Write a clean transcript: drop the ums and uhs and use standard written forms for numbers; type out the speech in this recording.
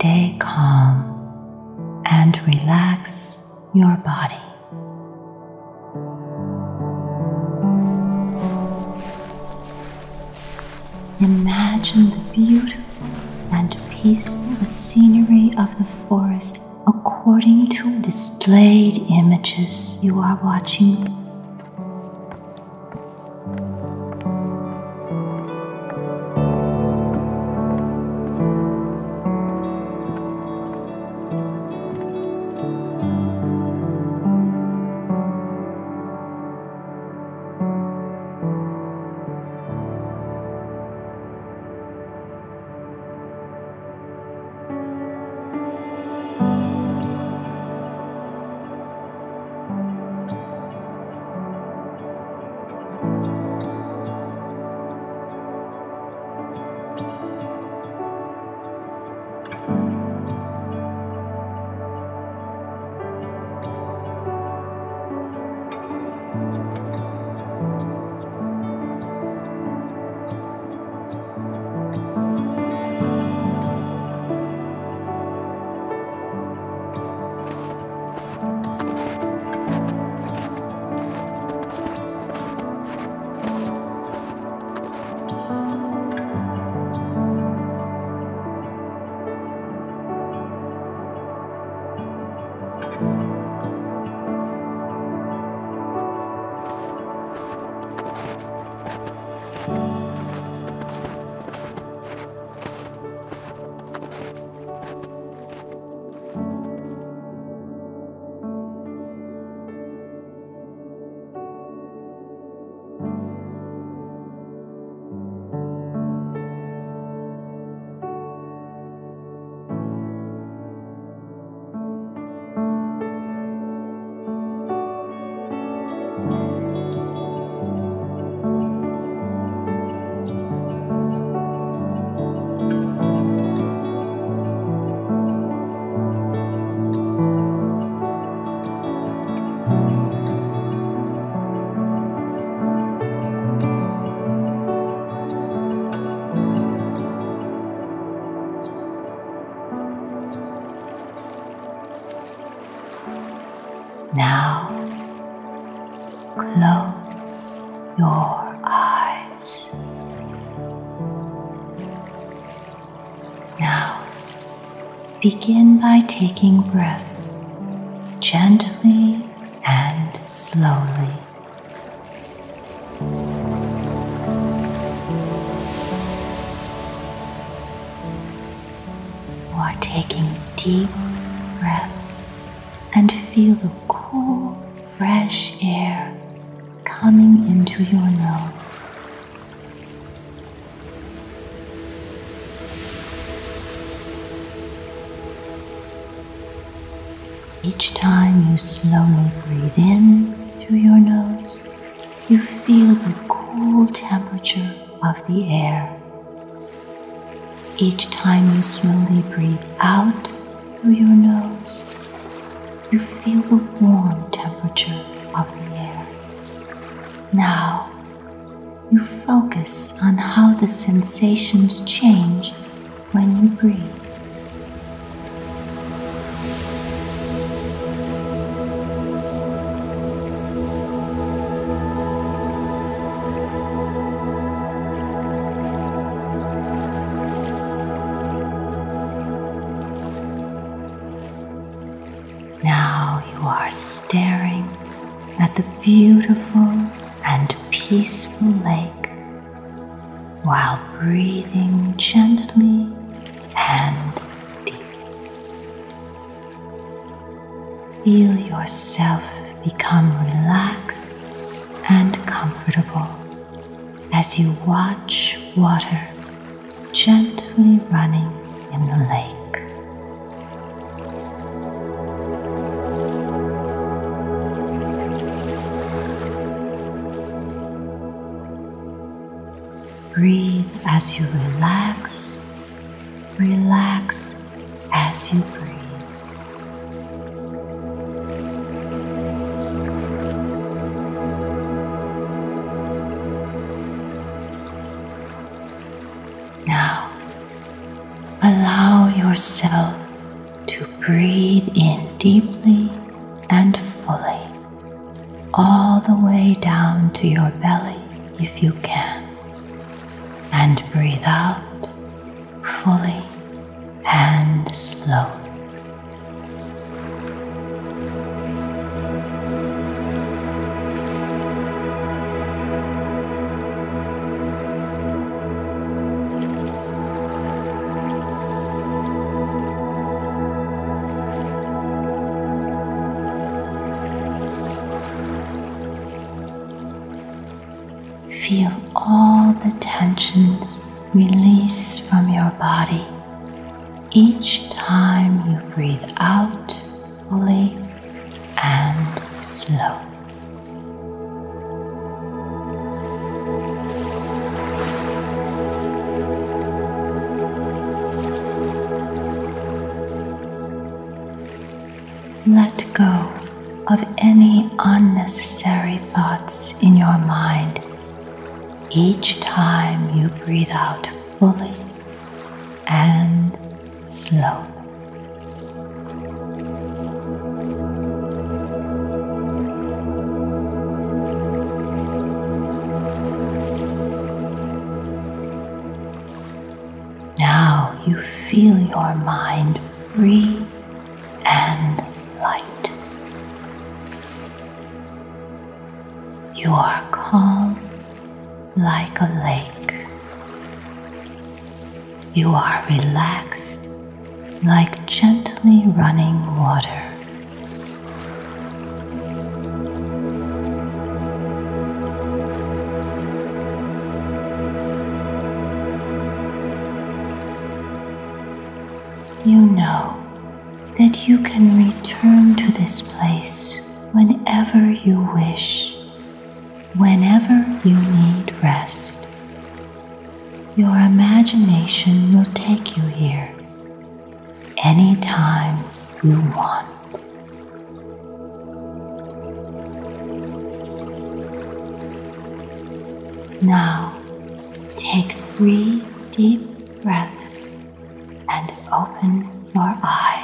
stay calm and relax your body. Imagine the beautiful and peaceful scenery of the forest according to displayed images you are watching. Now, close your eyes. Now, begin by taking breaths gently and slowly. You are taking deep breaths and feel the cool, fresh air coming into your nose. Each time you slowly breathe in through your nose, you feel the cool temperature of the air. Each time you slowly breathe out through your nose, you feel the warm temperature of the air. Now, you focus on how the sensations change when you breathe. Now you are staring at the beautiful and peaceful lake while breathing gently and deeply. Feel yourself become relaxed and comfortable as you watch water gently running in the lake. Breathe as you relax, relax as you breathe. Now, allow yourself yourself to breathe in deeply and fully, all the way down to your belly if you can, and breathe out fully and slowly. Feel all the tensions release from your body each time you breathe out fully and slowly. Let go of any unnecessary thoughts in your mind each time you breathe out fully and slowly. Now you feel your mind free and light. You are calm like a lake. You are relaxed like gently running water. You know that you can return to this place whenever you wish, whenever you need rest. Your imagination will take you here anytime you want. Now, take 3 deep breaths and open your eyes.